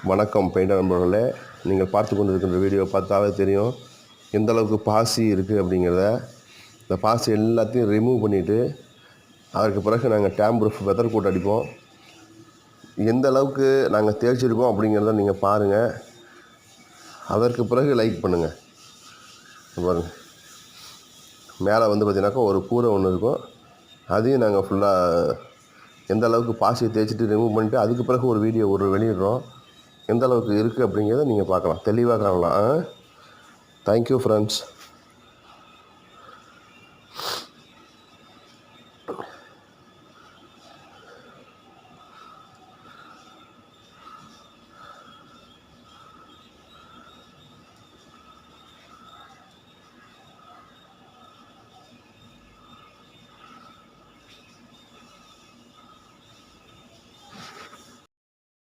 வணக்கம் பெயிண்டர் நண்பர்களே, நீங்கள் பார்த்து கொண்டிருக்கின்ற வீடியோ பார்த்தாலே தெரியும் எந்த அளவுக்கு பாசி இருக்குது அப்படிங்கிறத. இந்த பாசி எல்லாத்தையும் ரிமூவ் பண்ணிவிட்டு அதற்கு பிறகு நாங்கள் டேம்ப்ரூஃப் வெதர் கோட் அடிப்போம். எந்த அளவுக்கு நாங்கள் தேய்ச்சிருக்கோம் அப்படிங்கிறத நீங்கள் பாருங்கள். அதற்கு பிறகு லைக் பண்ணுங்கள். பாருங்கள், மேலே வந்து பார்த்தீங்கன்னாக்கா ஒரு கூரை ஒன்று இருக்கும். அதையும் நாங்கள் ஃபுல்லாக எந்த அளவுக்கு பாசியை தேய்ச்சிட்டு ரிமூவ் பண்ணிவிட்டு அதுக்கு பிறகு ஒரு வீடியோ வெளியிடுறோம். எந்த அளவுக்கு இருக்குது அப்படிங்கிறத நீங்கள் பார்க்கலாம், தெளிவாக காணலாம். Thank you friends.